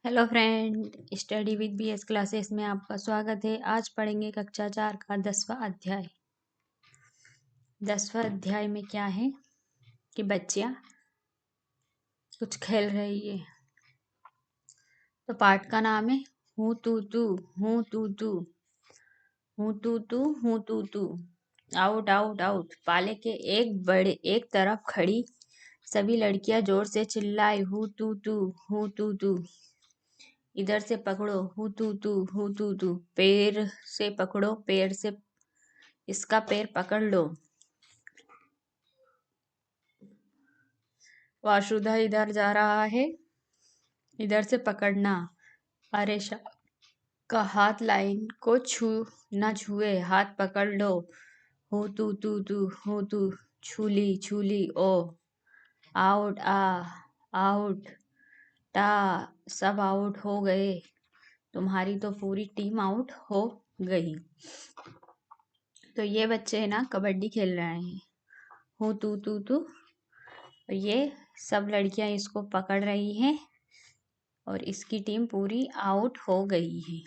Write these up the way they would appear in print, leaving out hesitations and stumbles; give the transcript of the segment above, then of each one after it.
Hello friend, study with BS classes में आपका स्वागत है। आज पढ़ेंगे कक्षा 4 का 10वां अध्याय। 10वां अध्याय में क्या है कि बच्चियां कुछ खेल रही है। तो पाठ का नाम है हूँ तू तू, हूँ तू तू, हूँ तू तू, हूँ तू तू। Out out out. पाले के एक तरफ खड़ी सभी लड़कियां जोर से चिल्लाई, हूँ तू तू, हूँ तू तू। इधर से पकड़ो, हूँ तू तू, हूँ तू तू। पैर से पकड़ो, पैर से इसका पैर पकड़ लो। वासुदा इधर जा रहा है, इधर से पकड़ना। अरे का हाथ लाइन को न छुए, हाथ पकड़ लो। हूँ तू तू तू, हूँ तू। छूली छूली ओ। आउट आउट टा। सब आउट हो गए। तुम्हारी तो पूरी टीम आउट हो गई। तो ये बच्चे है ना कबड्डी खेल रहे हैं। हूँ तू तू तू। और ये सब लड़कियां इसको पकड़ रही हैं और इसकी टीम पूरी आउट हो गई है।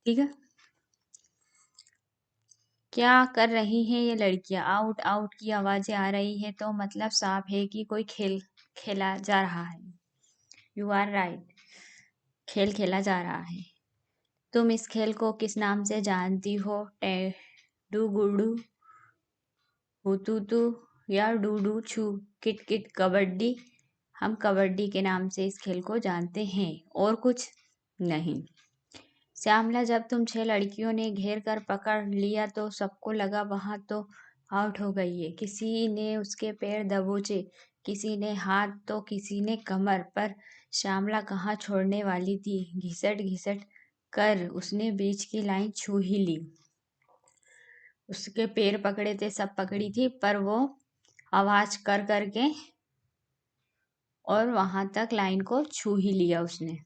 ठीक है, क्या कर रही हैं ये लड़कियां? आउट आउट की आवाजें आ रही है तो मतलब साफ है कि कोई खेल खेला जा रहा है। यू आर राइट, खेल खेला जा रहा है। तुम इस खेल को किस नाम से जानती हो? टेडू गुडू, हुतूतू या डूडू छू, किट किट, कबड्डी? हम कबड्डी के नाम से इस खेल को जानते हैं और कुछ नहीं। श्यामला, जब तुम 6 लड़कियों ने घेर कर पकड़ लिया तो सबको लगा वहां तो आउट हो गई है। किसी ने उसके पैर दबोचे, किसी ने हाथ तो किसी ने कमर, पर श्यामला कहाँ छोड़ने वाली थी। घिसट घिसट कर उसने बीच की लाइन छू ही ली। उसके पैर पकड़े थे, सब पकड़ी थी, पर वो आवाज कर करके और वहां तक लाइन को छू ही लिया उसने।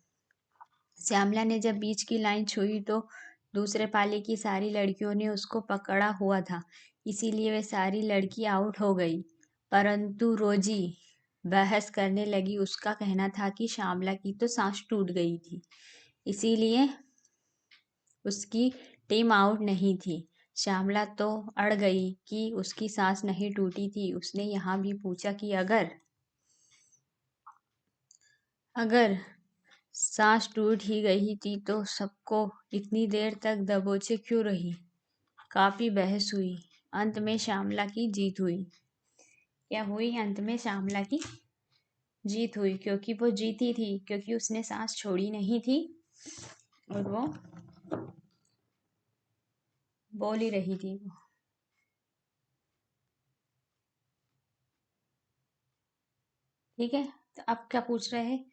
श्यामला ने जब बीच की लाइन छुई तो दूसरे पाले की सारी लड़कियों ने उसको पकड़ा हुआ था, इसीलिए वे सारी लड़की आउट हो गई। परंतु रोजी बहस करने लगी। उसका कहना था कि श्यामला की तो सांस टूट गई थी, इसीलिए उसकी टीम आउट नहीं थी। श्यामला तो अड़ गई कि उसकी सांस नहीं टूटी थी। उसने यहाँ भी पूछा कि अगर सांस टूट ही गई थी तो सबको इतनी देर तक दबोचे क्यों रही? काफी बहस हुई। अंत में श्यामला की जीत हुई। क्या हुई? अंत में श्यामला की जीत हुई, क्योंकि वो जीती थी, क्योंकि उसने सांस छोड़ी नहीं थी और वो बोल ही रही थी। ठीक है, तो अब क्या पूछ रहे हैं?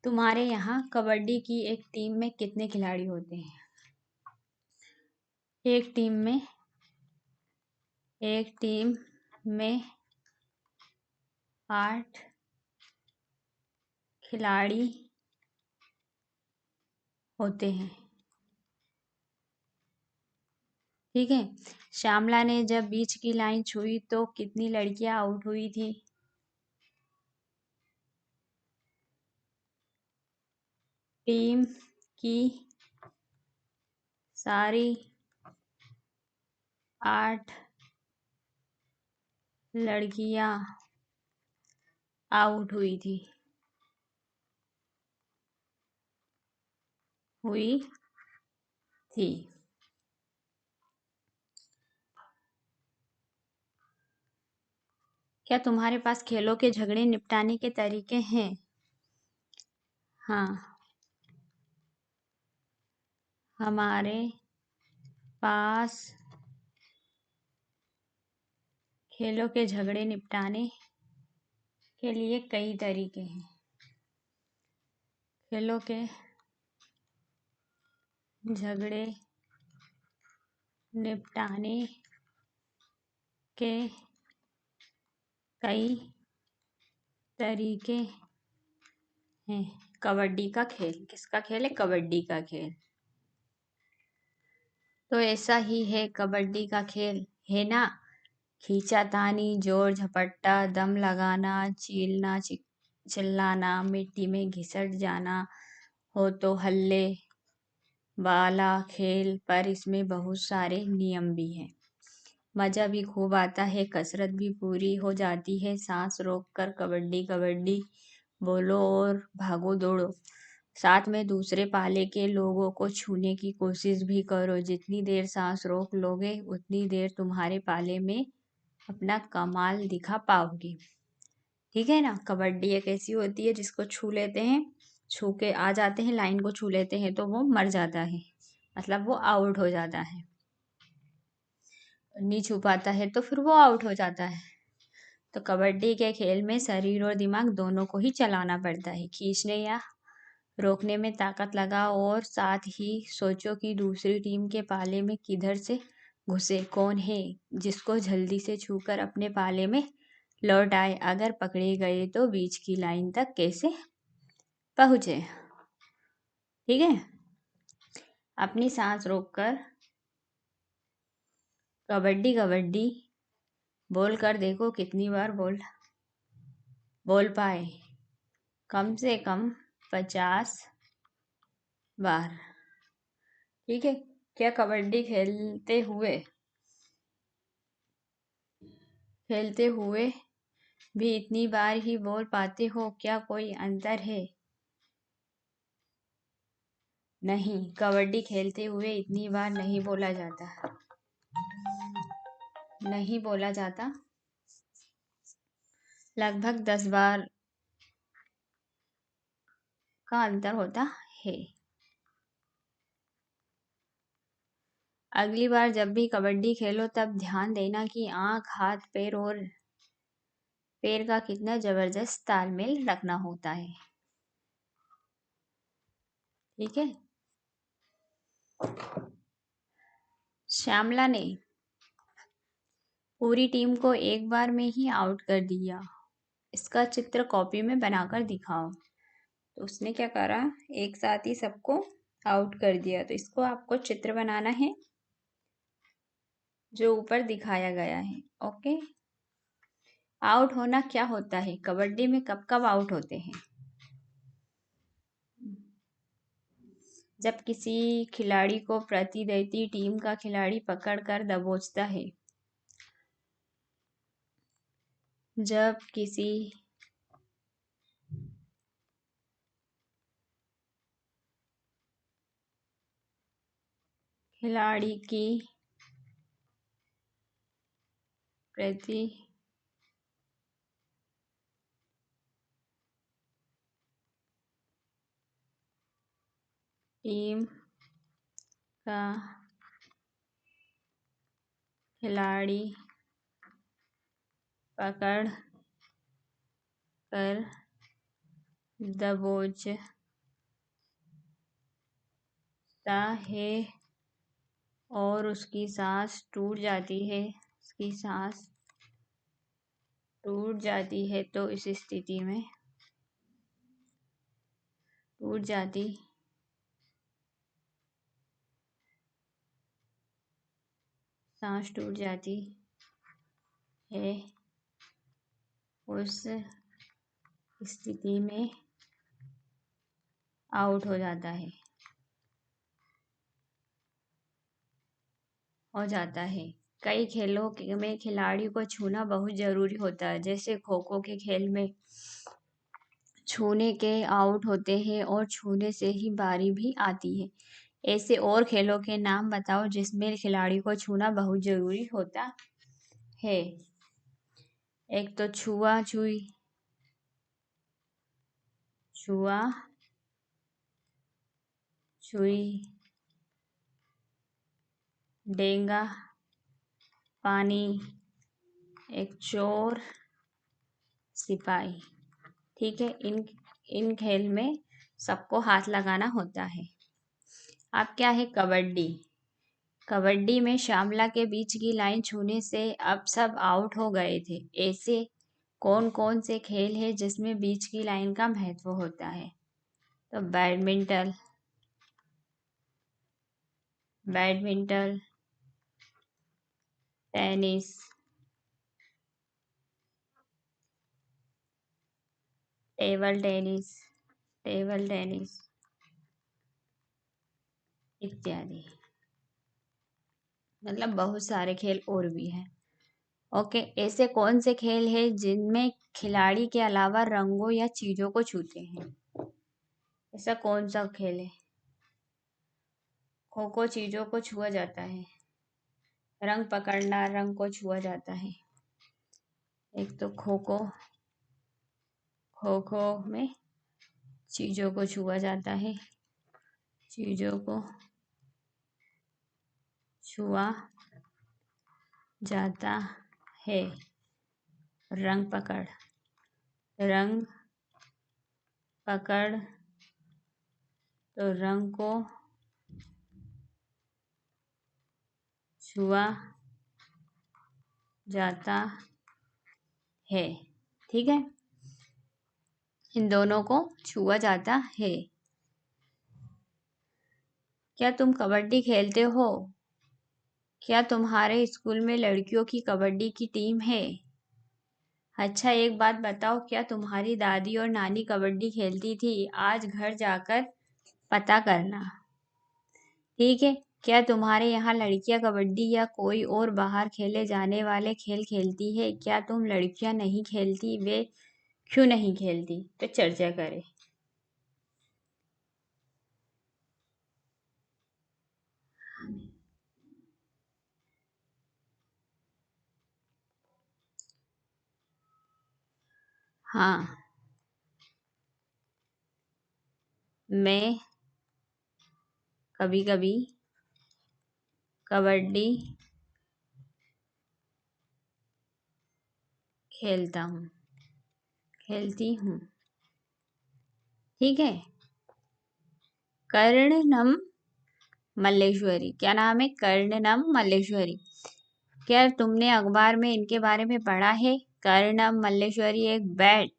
तुम्हारे यहाँ कबड्डी की एक टीम में कितने खिलाड़ी होते हैं? एक टीम में 8 खिलाड़ी होते हैं। ठीक है, श्यामला ने जब बीच की लाइन छुई तो कितनी लड़कियां आउट हुई थी? टीम की सारी 8 लड़कियां आउट हुई थी। हुई थी। क्या तुम्हारे पास खेलों के झगड़े निपटाने के तरीके हैं? हाँ, हमारे पास खेलों के झगड़े निपटाने के लिए कई तरीके हैं। खेलों के झगड़े निपटाने के कई तरीके हैं। कबड्डी का खेल, किसका खेल है? कबड्डी का खेल। तो ऐसा ही है कबड्डी का खेल, है ना? खींचातानी, जोर झपट्टा, दम लगाना, चीलना, चिल्लाना, मिट्टी में घिसट जाना हो तो हल्ले वाला खेल, पर इसमें बहुत सारे नियम भी हैं। मज़ा भी खूब आता है, कसरत भी पूरी हो जाती है। सांस रोक कर कबड्डी कबड्डी बोलो और भागो दौड़ो। साथ में दूसरे पाले के लोगों को छूने की कोशिश भी करो। जितनी देर सांस रोक लोगे उतनी देर तुम्हारे पाले में अपना कमाल दिखा पाओगे। ठीक है ना। कबड्डी एक ऐसी होती है जिसको छू लेते हैं, छू के आ जाते हैं, लाइन को छू लेते हैं तो वो मर जाता है, मतलब वो आउट हो जाता है। नहीं छू पाता है तो फिर वो आउट हो जाता है। तो कबड्डी के खेल में शरीर और दिमाग दोनों को ही चलाना पड़ता है। खींचने या रोकने में ताकत लगाओ और साथ ही सोचो कि दूसरी टीम के पाले में किधर से घुसे, कौन है जिसको जल्दी से छूकर अपने पाले में लौट आए। अगर पकड़े गए तो बीच की लाइन तक कैसे पहुँचे। ठीक है। अपनी सांस रोककर कबड्डी कबड्डी बोल कर देखो कितनी बार बोल पाए। कम से कम 50 बार। ठीक है। क्या कबड्डी खेलते हुए भी इतनी बार ही बोल पाते हो? क्या कोई अंतर है? नहीं, कबड्डी खेलते हुए इतनी बार नहीं बोला जाता। नहीं बोला जाता, लगभग 10 बार का अंतर होता है। अगली बार जब भी कबड्डी खेलो तब ध्यान देना कि आंख, हाथ, पैर का कितना जबरदस्त तालमेल रखना होता है। ठीक है। श्यामला ने पूरी टीम को एक बार में ही आउट कर दिया। इसका चित्र कॉपी में बनाकर दिखाओ। तो उसने क्या करा, एक साथ ही सबको आउट कर दिया। तो इसको आपको चित्र बनाना है जो ऊपर दिखाया गया है। ओके। आउट होना क्या होता है? कबड्डी में कब कब आउट होते हैं? जब किसी खिलाड़ी को प्रतिद्वंदी टीम का खिलाड़ी पकड़कर दबोचता है। जब किसी खिलाड़ी की प्रति टीम का खिलाड़ी पकड़ कर दबोचता है और उसकी सांस टूट जाती है तो इस स्थिति में सांस टूट जाती है, उस स्थिति में आउट हो जाता है। कई खेलों में खिलाड़ी को छूना बहुत जरूरी होता है। जैसे खो खो के खेल में छूने के आउट होते हैं और छूने से ही बारी भी आती है। ऐसे और खेलों के नाम बताओ जिसमें खिलाड़ी को छूना बहुत जरूरी होता है। एक तो छुआ छुई, डेंगा पानी, एक चोर सिपाही। ठीक है। इन खेल में सबको हाथ लगाना होता है। अब क्या है कबड्डी में श्यामला के बीच की लाइन छूने से अब सब आउट हो गए थे। ऐसे कौन कौन से खेल है जिसमें बीच की लाइन का महत्व होता है? तो badminton, tennis, table tennis, table tennis इत्यादि। मतलब बहुत सारे खेल और भी हैं। ओके, ऐसे कौन से खेल हैं जिनमें खिलाड़ी के अलावा रंगों या चीजों को छूते हैं? ऐसा कौन सा खेल है? खो खो चीजों को छुआ जाता है। रंग पकड़ना रंग को छुआ जाता है। एक तो खो खो, खो खो में चीजों को छुआ जाता है, चीजों को छुआ जाता है। रंग पकड़, रंग पकड़ तो रंग को छुआ जाता है। ठीक है, इन दोनों को छुआ जाता है। क्या तुम कबड्डी खेलते हो? क्या तुम्हारे स्कूल में लड़कियों की कबड्डी की टीम है? अच्छा, एक बात बताओ, क्या तुम्हारी दादी और नानी कबड्डी खेलती थी? आज घर जाकर पता करना। ठीक है, क्या तुम्हारे यहाँ लड़कियां कबड्डी या कोई और बाहर खेले जाने वाले खेल खेलती है? क्या तुम लड़कियां नहीं खेलती, वे क्यों नहीं खेलती? तो चर्चा करें। हाँ, मैं कभी कभी कबड्डी खेलता हूँ, खेलती हूँ। ठीक है, कर्णनम मल्लेश्वरी, क्या नाम है? कर्णनम मल्लेश्वरी। क्या तुमने अखबार में इनके बारे में पढ़ा है? कर्णम मल्लेश्वरी एक वेट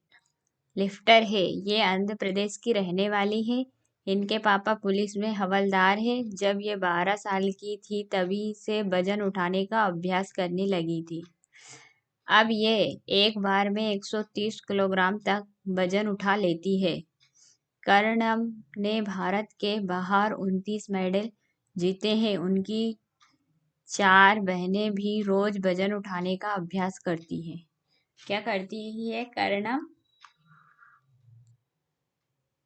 लिफ्टर है। ये आंध्र प्रदेश की रहने वाली है। इनके पापा पुलिस में हवलदार है। जब ये 12 साल की थी तभी से वजन उठाने का अभ्यास करने लगी थी। अब ये एक बार में 130 किलोग्राम तक वजन उठा लेती है। कर्णम ने भारत के बाहर 29 मेडल जीते हैं। उनकी 4 बहनें भी रोज वजन उठाने का अभ्यास करती हैं। क्या करती है कर्णम?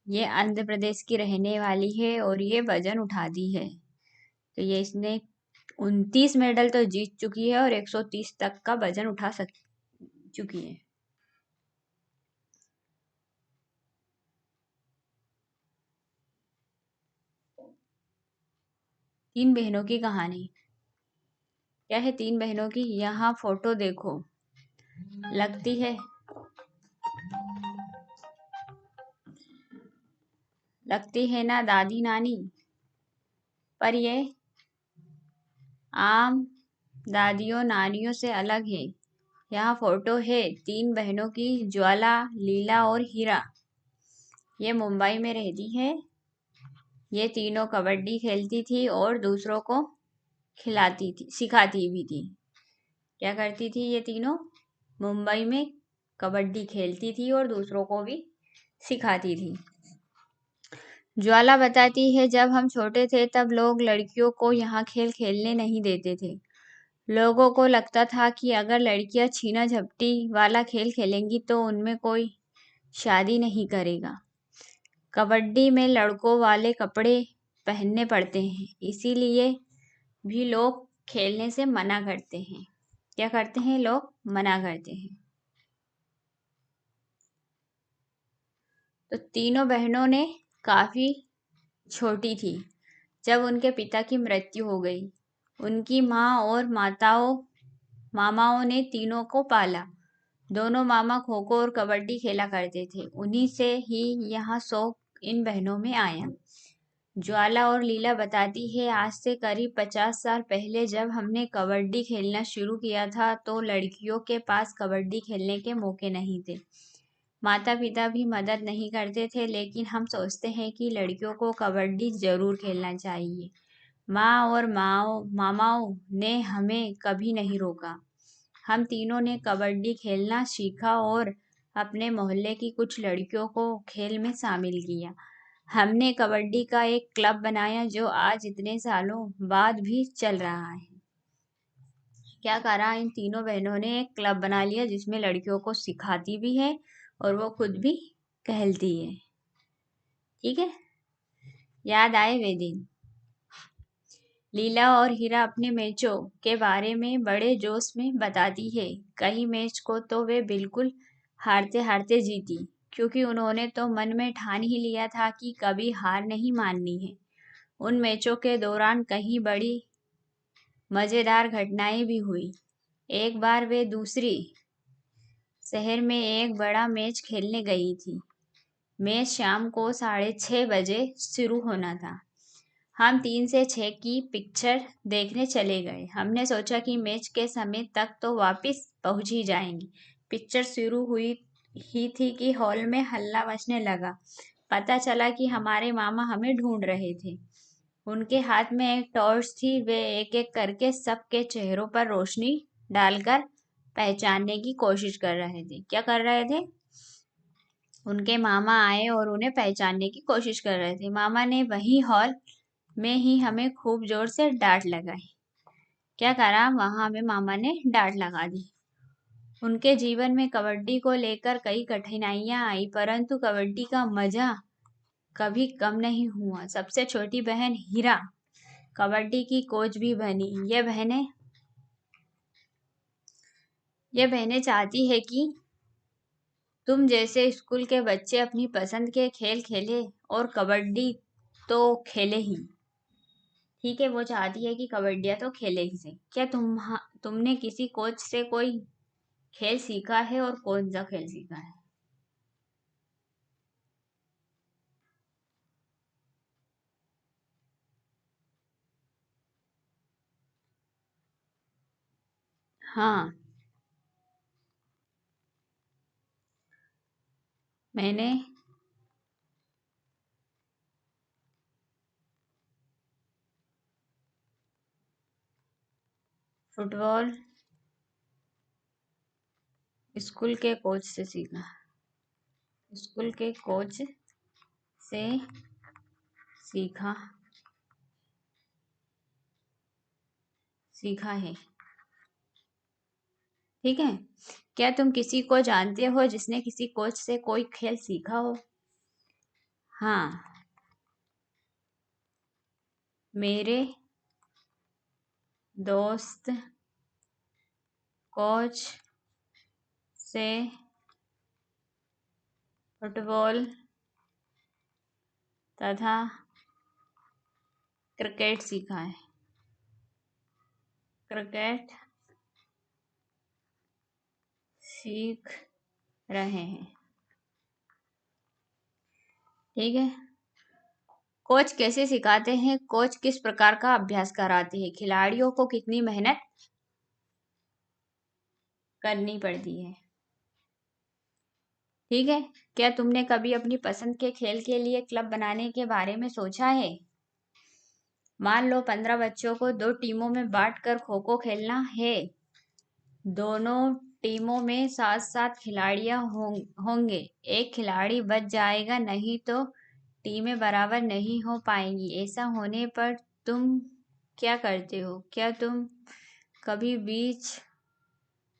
ये आंध्र प्रदेश की रहने वाली है और ये वजन उठाती है। तो ये इसने 29 मेडल तो जीत चुकी है और 130 तक का वजन उठा चुकी है। तीन बहनों की कहानी। क्या है तीन बहनों की? यहाँ फोटो देखो, लगती है ना दादी नानी, पर ये आम दादियों नानियों से अलग है। यहाँ फोटो है तीन बहनों की, ज्वाला, लीला और हीरा। ये मुंबई में रहती है। ये तीनों कबड्डी खेलती थी और दूसरों को खिलाती थी, सिखाती भी थी। क्या करती थी ये तीनों? मुंबई में कबड्डी खेलती थी और दूसरों को भी सिखाती थी। ज्वाला बताती है, जब हम छोटे थे तब लोग लड़कियों को यहाँ खेल खेलने नहीं देते थे। लोगों को लगता था कि अगर लड़कियां छीना झपटी वाला खेल खेलेंगी तो उनमें कोई शादी नहीं करेगा। कबड्डी में लड़कों वाले कपड़े पहनने पड़ते हैं, इसीलिए भी लोग खेलने से मना करते हैं। क्या करते हैं लोग? मना करते हैं। तो तीनों बहनों ने काफी छोटी थी जब उनके पिता की मृत्यु हो गई। उनकी माँ और मामाओं ने तीनों को पाला। दोनों मामा खो खो और कबड्डी खेला करते थे। उन्हीं से ही यहाँ शौक इन बहनों में आया। ज्वाला और लीला बताती है, आज से करीब 50 साल पहले जब हमने कबड्डी खेलना शुरू किया था तो लड़कियों के पास कबड्डी खेलने के मौके नहीं थे। माता पिता भी मदद नहीं करते थे, लेकिन हम सोचते हैं कि लड़कियों को कबड्डी जरूर खेलना चाहिए। माँ और मामाओं ने हमें कभी नहीं रोका। हम तीनों ने कबड्डी खेलना सीखा और अपने मोहल्ले की कुछ लड़कियों को खेल में शामिल किया। हमने कबड्डी का एक क्लब बनाया जो आज इतने सालों बाद भी चल रहा है। क्या करा, इन तीनों बहनों ने एक क्लब बना लिया जिसमें लड़कियों को सिखाती भी है और वो खुद भी खेलती है। ठीक है, याद आए वे दिन। लीला और हीरा अपने मैचों के बारे में बड़े जोश में बताती है। कई मैच को तो वे बिल्कुल हारते हारते जीती, क्योंकि उन्होंने तो मन में ठान ही लिया था कि कभी हार नहीं माननी है। उन मैचों के दौरान कई बड़ी मजेदार घटनाएं भी हुई। एक बार वे दूसरी शहर में एक बड़ा मैच खेलने गई थी। मैच शाम को 6:30 बजे शुरू होना था। हम 3 से 6 की पिक्चर देखने चले गए। हमने सोचा कि मैच के समय तक तो वापस पहुंच ही जाएंगे। पिक्चर शुरू हुई ही थी कि हॉल में हल्ला मचने लगा। पता चला कि हमारे मामा हमें ढूंढ रहे थे। उनके हाथ में एक टॉर्च थी। वे एक एक करके सबके चेहरों पर रोशनी डालकर पहचानने की कोशिश कर रहे थे। क्या कर रहे थे? उनके मामा आए और उन्हें पहचानने की कोशिश कर रहे थे। मामा ने वही हॉल में ही हमें खूब जोर से डांट लगाई। क्या करा, वहां हमें मामा ने डांट लगा दी। उनके जीवन में कबड्डी को लेकर कई कठिनाइयां आई, परंतु कबड्डी का मजा कभी कम नहीं हुआ। सबसे छोटी बहन हीरा कबड्डी की कोच भी बनी। ये बहनें चाहती है कि तुम जैसे स्कूल के बच्चे अपनी पसंद के खेल खेले और कबड्डी तो खेले ही। ठीक है, वो चाहती है कि कबड्डिया तो खेले ही से। क्या तुमने किसी कोच से कोई खेल सीखा है और कौन सा खेल सीखा है? हाँ, मैंने फुटबॉल स्कूल के कोच से सीखा। स्कूल के कोच से सीखा सीखा है। ठीक है, क्या तुम किसी को जानते हो जिसने किसी कोच से कोई खेल सीखा हो? हाँ, मेरे दोस्त कोच से फुटबॉल तथा क्रिकेट सीखा है। क्रिकेट सीख रहे हैं। ठीक है, कोच कैसे सिखाते हैं? कोच किस प्रकार का अभ्यास कराते हैं? खिलाड़ियों को कितनी मेहनत करनी पड़ती है? ठीक है, क्या तुमने कभी अपनी पसंद के खेल के लिए क्लब बनाने के बारे में सोचा है? मान लो 15 बच्चों को 2 टीमों में बांट कर खो खो खेलना है। दोनों टीमों में 7-7 खिलाड़ियां होंगे। एक खिलाड़ी बच जाएगा, नहीं तो टीमें बराबर नहीं हो पाएंगी। ऐसा होने पर तुम क्या करते हो? क्या तुम कभी बीच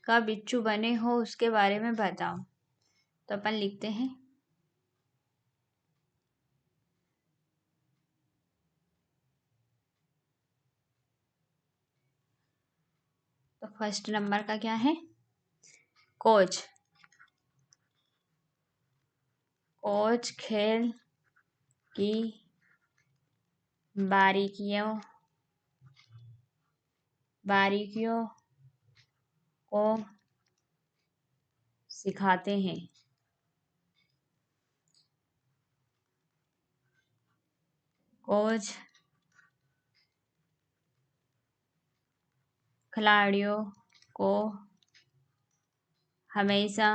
का बिच्छू बने हो? उसके बारे में बताओ। तो अपन लिखते हैं, तो फर्स्ट नंबर का क्या है? कोच। कोच खेल की बारीकियों बारीकियों को सिखाते हैं। कोच खिलाड़ियों को हमेशा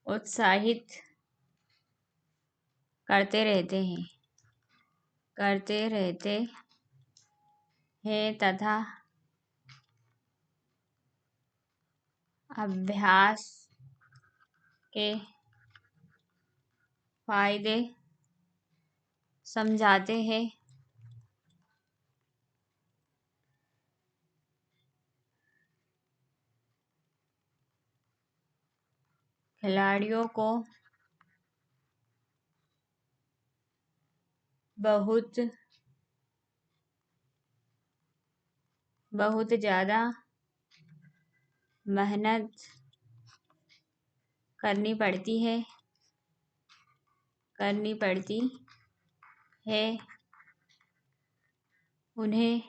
उत्साहित करते रहते हैं तथा अभ्यास के फायदे समझाते हैं। खिलाड़ियों को बहुत ज़्यादा मेहनत करनी पड़ती है उन्हें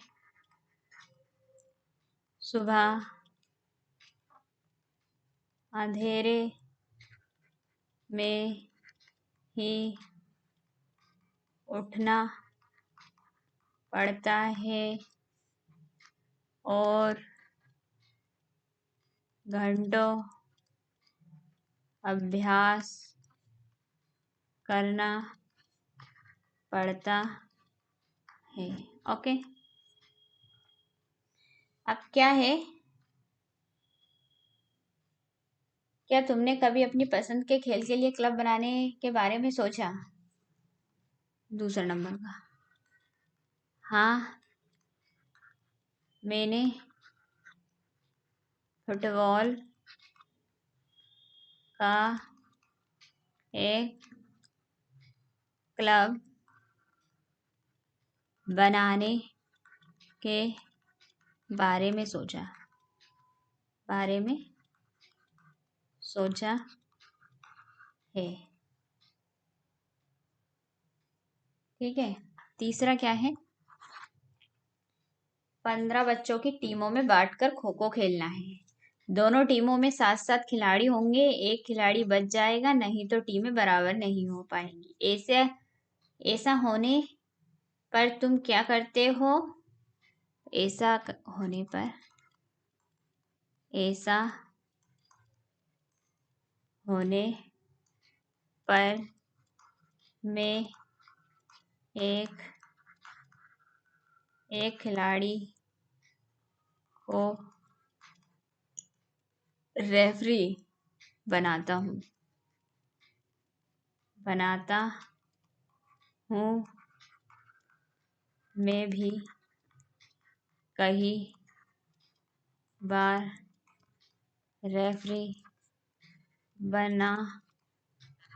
सुबह अंधेरे में ही उठना पड़ता है और घंटों अभ्यास करना पड़ता है। ओके, अब क्या है, क्या तुमने कभी अपनी पसंद के खेल के लिए क्लब बनाने के बारे में सोचा? दूसरा नंबर का, हाँ, मैंने फुटबॉल का एक क्लब बनाने के बारे में सोचा है। ठीक है, तीसरा क्या है, 15 बच्चों की टीमों में बांटकर खो खो खेलना है। दोनों टीमों में 7-7 खिलाड़ी होंगे, एक खिलाड़ी बच जाएगा, नहीं तो टीमें बराबर नहीं हो पाएंगी। ऐसा होने पर तुम क्या करते हो? ऐसा होने पर मैं एक खिलाड़ी को रेफरी बनाता हूँ। मैं भी कई बार रेफरी बना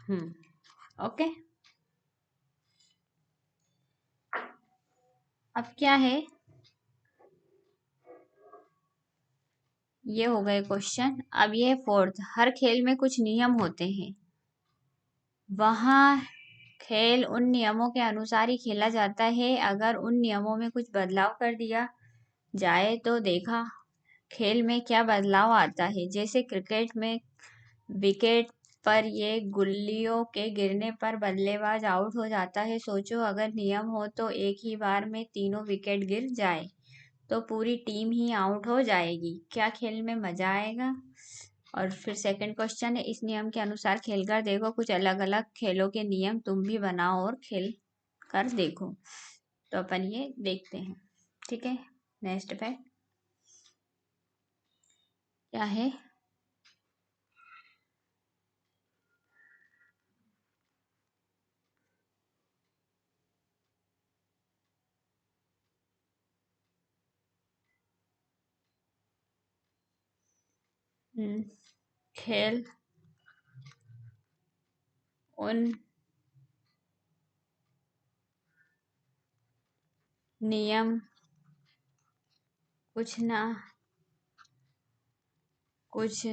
हूँ। ओके, अब क्या है, ये हो गए क्वेश्चन। अब ये फोर्थ, हर खेल में कुछ नियम होते हैं। वहाँ खेल उन नियमों के अनुसार ही खेला जाता है। अगर उन नियमों में कुछ बदलाव कर दिया जाए तो देखा खेल में क्या बदलाव आता है। जैसे क्रिकेट में विकेट पर ये गुल्लियों के गिरने पर बल्लेबाज आउट हो जाता है। सोचो अगर नियम हो तो एक ही बार में तीनों विकेट गिर जाए तो पूरी टीम ही आउट हो जाएगी। क्या खेल में मजा आएगा? और फिर सेकंड क्वेश्चन है, इस नियम के अनुसार खेलकर देखो, कुछ अलग अलग खेलों के नियम तुम भी बनाओ और खेल कर देखो। तो अपन ये देखते हैं। ठीक है, नेक्स्ट पे क्या है, खेल उन नियम कुछ ना कुछ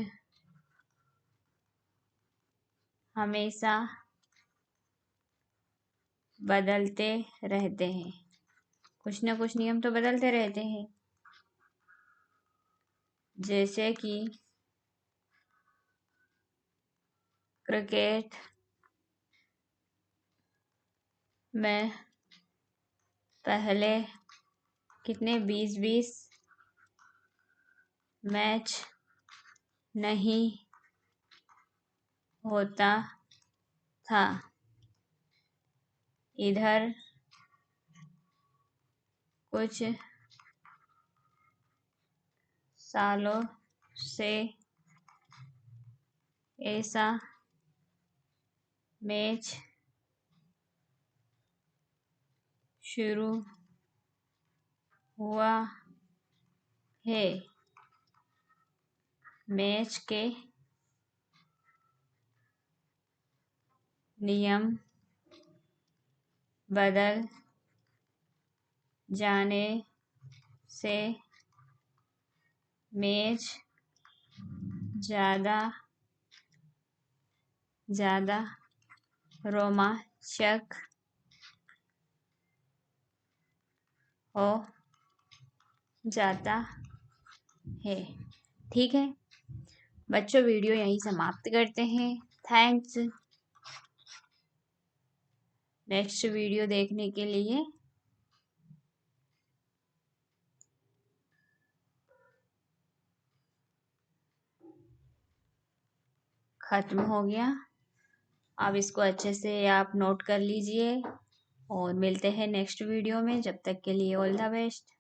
हमेशा बदलते रहते हैं। कुछ ना कुछ नियम तो बदलते रहते हैं। जैसे कि क्रिकेट में पहले कितने 20-20 मैच नहीं होता था। इधर कुछ सालों से ऐसा मैच शुरू हुआ है। मैच के नियम बदल जाने से मैच ज़्यादा रोमांचक हो जाता है। ठीक है बच्चों, वीडियो यहीं समाप्त करते हैं। थैंक्स नेक्स्ट वीडियो देखने के लिए। ख़त्म हो गया। अब इसको अच्छे से आप नोट कर लीजिए और मिलते हैं नेक्स्ट वीडियो में। जब तक के लिए ऑल द बेस्ट।